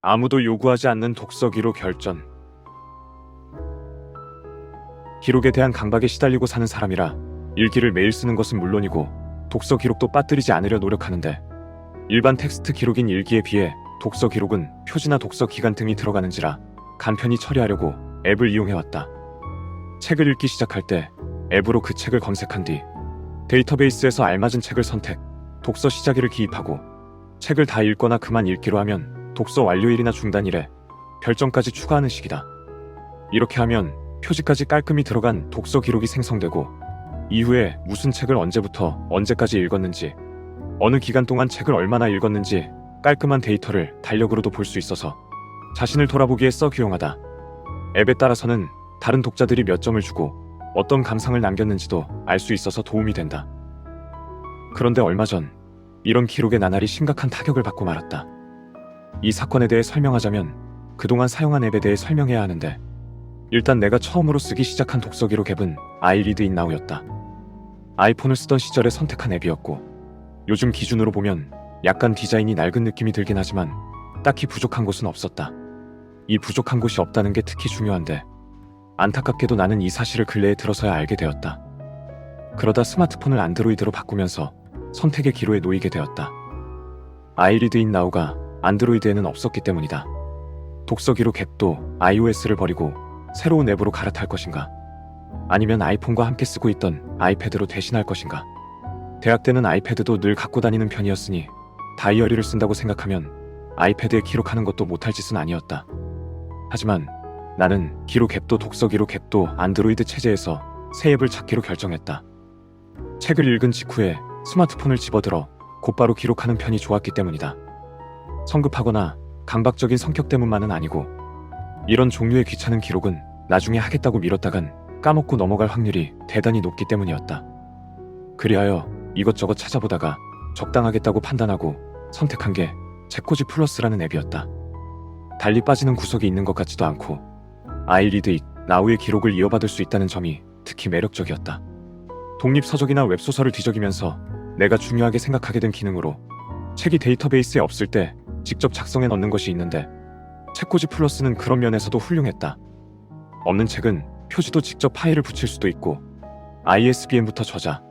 아무도 요구하지 않는 독서 기록 결전. 기록에 대한 강박에 시달리고 사는 사람이라 일기를 매일 쓰는 것은 물론이고 독서 기록도 빠뜨리지 않으려 노력하는데, 일반 텍스트 기록인 일기에 비해 독서 기록은 표지나 독서 기간 등이 들어가는지라 간편히 처리하려고 앱을 이용해왔다. 책을 읽기 시작할 때 앱으로 그 책을 검색한 뒤 데이터베이스에서 알맞은 책을 선택, 독서 시작일을 기입하고 책을 다 읽거나 그만 읽기로 하면 독서 완료일이나 중단일에 별점까지 추가하는 식이다. 이렇게 하면 표지까지 깔끔히 들어간 독서 기록이 생성되고, 이후에 무슨 책을 언제부터 언제까지 읽었는지, 어느 기간 동안 책을 얼마나 읽었는지 깔끔한 데이터를 달력으로도 볼 수 있어서 자신을 돌아보기에 썩 유용하다. 앱에 따라서는 다른 독자들이 몇 점을 주고 어떤 감상을 남겼는지도 알 수 있어서 도움이 된다. 그런데 얼마 전 이런 기록의 나날이 심각한 타격을 받고 말았다. 이 사건에 대해 설명하자면 그동안 사용한 앱에 대해 설명해야 하는데, 일단 내가 처음으로 쓰기 시작한 독서 기록 앱은 아이리드잇나우였다. 아이폰을 쓰던 시절에 선택한 앱이었고, 요즘 기준으로 보면 약간 디자인이 낡은 느낌이 들긴 하지만 딱히 부족한 곳은 없었다. 이 부족한 곳이 없다는 게 특히 중요한데, 안타깝게도 나는 이 사실을 근래에 들어서야 알게 되었다. 그러다 스마트폰을 안드로이드로 바꾸면서 선택의 기로에 놓이게 되었다. 아이리드잇나우가 안드로이드에는 없었기 때문이다. 독서 기록 앱도 iOS를 버리고 새로운 앱으로 갈아탈 것인가? 아니면 아이폰과 함께 쓰고 있던 아이패드로 대신할 것인가? 대학 때는 아이패드도 늘 갖고 다니는 편이었으니 다이어리를 쓴다고 생각하면 아이패드에 기록하는 것도 못할 짓은 아니었다. 하지만 나는 기록 앱도 독서 기록 앱도 안드로이드 체제에서 새 앱을 찾기로 결정했다. 책을 읽은 직후에 스마트폰을 집어들어 곧바로 기록하는 편이 좋았기 때문이다. 성급하거나 강박적인 성격 때문만은 아니고, 이런 종류의 귀찮은 기록은 나중에 하겠다고 미뤘다간 까먹고 넘어갈 확률이 대단히 높기 때문이었다. 그리하여 이것저것 찾아보다가 적당하겠다고 판단하고 선택한 게 책꽂이 플러스라는 앱이었다. 달리 빠지는 구석이 있는 것 같지도 않고 아이리드잇나우의 기록을 이어받을 수 있다는 점이 특히 매력적이었다. 독립서적이나 웹소설을 뒤적이면서 내가 중요하게 생각하게 된 기능으로 책이 데이터베이스에 없을 때 직접 작성해 넣는 것이 있는데, 책꽂이 플러스는 그런 면에서도 훌륭했다. 없는 책은 표지도 직접 파일을 붙일 수도 있고 ISBN부터 저자,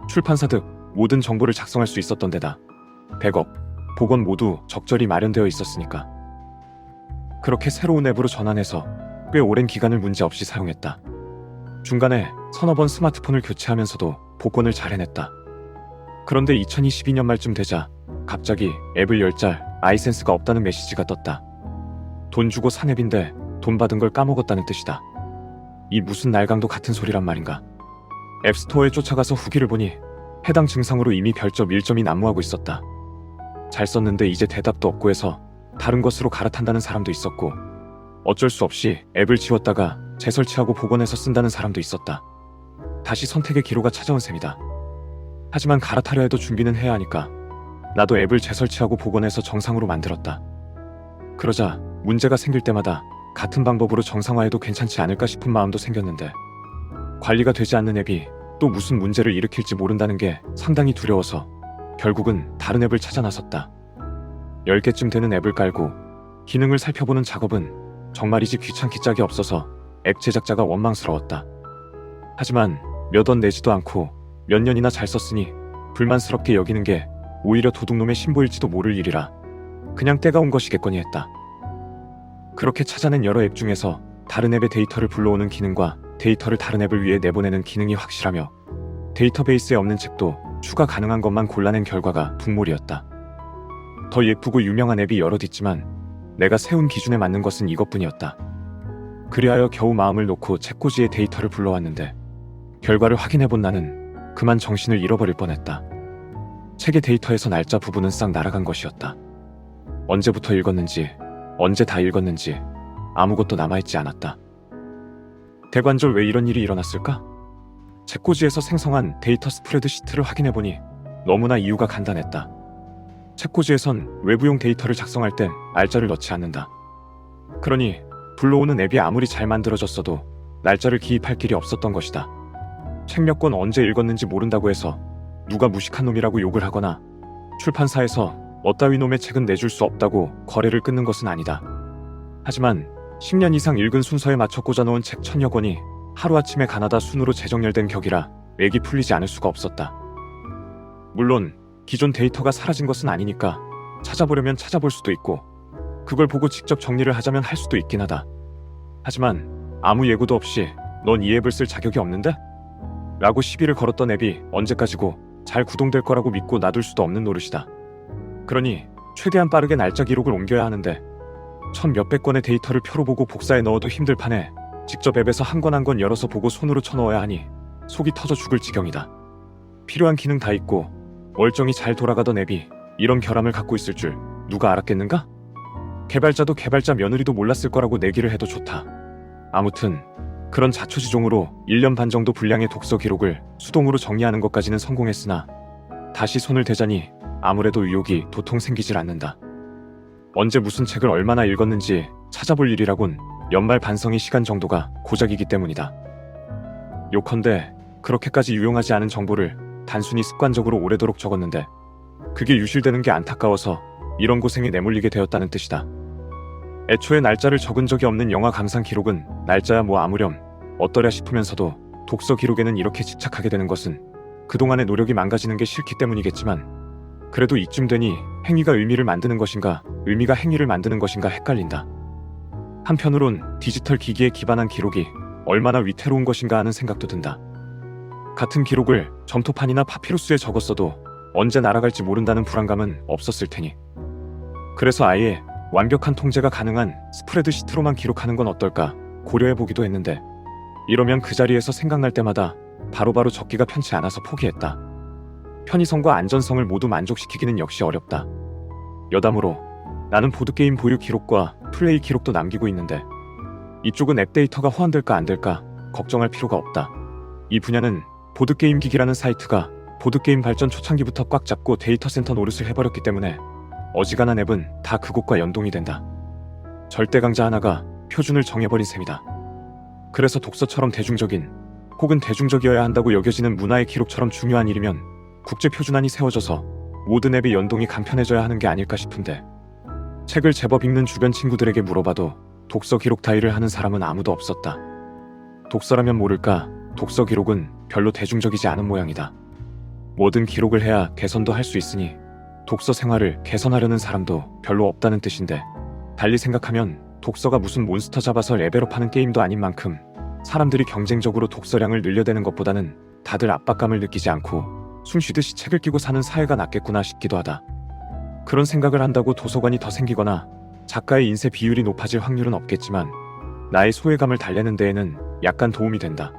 출판사 등 모든 정보를 작성할 수 있었던 데다 백업, 복원 모두 적절히 마련되어 있었으니까. 그렇게 새로운 앱으로 전환해서 꽤 오랜 기간을 문제없이 사용했다. 중간에 서너 번 스마트폰을 교체하면서도 복원을 잘 해냈다. 그런데 2022년 말쯤 되자 갑자기 앱을 열 짤 아이센스가 없다는 메시지가 떴다. 돈 주고 산 앱인데 돈 받은 걸 까먹었다는 뜻이다. 이 무슨 날강도 같은 소리란 말인가. 앱스토어에 쫓아가서 후기를 보니 해당 증상으로 이미 별점 1점이 난무하고 있었다. 잘 썼는데 이제 대답도 없고 해서 다른 것으로 갈아탄다는 사람도 있었고, 어쩔 수 없이 앱을 지웠다가 재설치하고 복원해서 쓴다는 사람도 있었다. 다시 선택의 기로가 찾아온 셈이다. 하지만 갈아타려 해도 준비는 해야 하니까 나도 앱을 재설치하고 복원해서 정상으로 만들었다. 그러자 문제가 생길 때마다 같은 방법으로 정상화해도 괜찮지 않을까 싶은 마음도 생겼는데, 관리가 되지 않는 앱이 또 무슨 문제를 일으킬지 모른다는 게 상당히 두려워서 결국은 다른 앱을 찾아 나섰다. 10개쯤 되는 앱을 깔고 기능을 살펴보는 작업은 정말이지 귀찮기 짝이 없어서 앱 제작자가 원망스러웠다. 하지만 몇 원 내지도 않고 몇 년이나 잘 썼으니 불만스럽게 여기는 게 오히려 도둑놈의 신보일지도 모를 일이라 그냥 때가 온 것이겠거니 했다. 그렇게 찾아낸 여러 앱 중에서 다른 앱의 데이터를 불러오는 기능과 데이터를 다른 앱을 위해 내보내는 기능이 확실하며 데이터베이스에 없는 책도 추가 가능한 것만 골라낸 결과가 북몰이었다. 더 예쁘고 유명한 앱이 여럿 있지만 내가 세운 기준에 맞는 것은 이것뿐이었다. 그리하여 겨우 마음을 놓고 책꽂이의 데이터를 불러왔는데, 결과를 확인해본 나는 그만 정신을 잃어버릴 뻔했다. 책의 데이터에서 날짜 부분은 싹 날아간 것이었다. 언제부터 읽었는지, 언제 다 읽었는지 아무것도 남아있지 않았다. 대관절 왜 이런 일이 일어났을까? 책꽂이에서 생성한 데이터 스프레드시트를 확인해보니 너무나 이유가 간단했다. 책꽂이에선 외부용 데이터를 작성할 땐 날짜를 넣지 않는다. 그러니 불러오는 앱이 아무리 잘 만들어졌어도 날짜를 기입할 길이 없었던 것이다. 책 몇 권 언제 읽었는지 모른다고 해서 누가 무식한 놈이라고 욕을 하거나 출판사에서 너 따위 놈의 책은 내줄 수 없다고 거래를 끊는 것은 아니다. 하지만 10년 이상 읽은 순서에 맞춰 꽂아놓은 책 1000여 권이 하루아침에 가나다 순으로 재정렬된 격이라 맥이 풀리지 않을 수가 없었다. 물론 기존 데이터가 사라진 것은 아니니까 찾아보려면 찾아볼 수도 있고 그걸 보고 직접 정리를 하자면 할 수도 있긴 하다. 하지만 아무 예고도 없이 넌 이 앱을 쓸 자격이 없는데? 라고 시비를 걸었던 앱이 언제까지고 잘 구동될 거라고 믿고 놔둘 수도 없는 노릇이다. 그러니 최대한 빠르게 날짜 기록을 옮겨야 하는데 1000몇백 건의 데이터를 표로 보고 복사해 넣어도 힘들 판에 직접 앱에서 한 권 한 권 열어서 보고 손으로 쳐넣어야 하니 속이 터져 죽을 지경이다. 필요한 기능 다 있고 멀쩡히 잘 돌아가던 앱이 이런 결함을 갖고 있을 줄 누가 알았겠는가? 개발자도 개발자 며느리도 몰랐을 거라고 내기를 해도 좋다. 아무튼 그런 자초지종으로 1년 반 정도 분량의 독서 기록을 수동으로 정리하는 것까지는 성공했으나 다시 손을 대자니 아무래도 의욕이 도통 생기질 않는다. 언제 무슨 책을 얼마나 읽었는지 찾아볼 일이라곤 연말 반성의 시간 정도가 고작이기 때문이다. 요컨대 그렇게까지 유용하지 않은 정보를 단순히 습관적으로 오래도록 적었는데 그게 유실되는 게 안타까워서 이런 고생에 내몰리게 되었다는 뜻이다. 애초에 날짜를 적은 적이 없는 영화 감상 기록은 날짜야 뭐 아무렴 어떠랴 싶으면서도 독서 기록에는 이렇게 집착하게 되는 것은 그동안의 노력이 망가지는 게 싫기 때문이겠지만 그래도 이쯤 되니 행위가 의미를 만드는 것인가 의미가 행위를 만드는 것인가 헷갈린다. 한편으론 디지털 기기에 기반한 기록이 얼마나 위태로운 것인가 하는 생각도 든다. 같은 기록을 점토판이나 파피루스에 적었어도 언제 날아갈지 모른다는 불안감은 없었을 테니. 그래서 아예 완벽한 통제가 가능한 스프레드시트로만 기록하는 건 어떨까 고려해보기도 했는데 이러면 그 자리에서 생각날 때마다 바로바로 적기가 편치 않아서 포기했다. 편의성과 안전성을 모두 만족시키기는 역시 어렵다. 여담으로 나는 보드게임 보유 기록과 플레이 기록도 남기고 있는데 이쪽은 앱 데이터가 호환될까 안 될까 걱정할 필요가 없다. 이 분야는 보드게임 기기라는 사이트가 보드게임 발전 초창기부터 꽉 잡고 데이터 센터 노릇을 해버렸기 때문에 어지간한 앱은 다 그곳과 연동이 된다. 절대 강자 하나가 표준을 정해버린 셈이다. 그래서 독서처럼 대중적인 혹은 대중적이어야 한다고 여겨지는 문화의 기록처럼 중요한 일이면 국제 표준안이 세워져서 모든 앱의 연동이 간편해져야 하는 게 아닐까 싶은데 책을 제법 읽는 주변 친구들에게 물어봐도 독서 기록 따위를 하는 사람은 아무도 없었다. 독서라면 모를까 독서 기록은 별로 대중적이지 않은 모양이다. 뭐든 기록을 해야 개선도 할 수 있으니 독서 생활을 개선하려는 사람도 별로 없다는 뜻인데 달리 생각하면 독서가 무슨 몬스터 잡아서 레벨업하는 게임도 아닌 만큼 사람들이 경쟁적으로 독서량을 늘려대는 것보다는 다들 압박감을 느끼지 않고 숨 쉬듯이 책을 끼고 사는 사회가 낫겠구나 싶기도 하다. 그런 생각을 한다고 도서관이 더 생기거나 작가의 인쇄 비율이 높아질 확률은 없겠지만 나의 소외감을 달래는 데에는 약간 도움이 된다.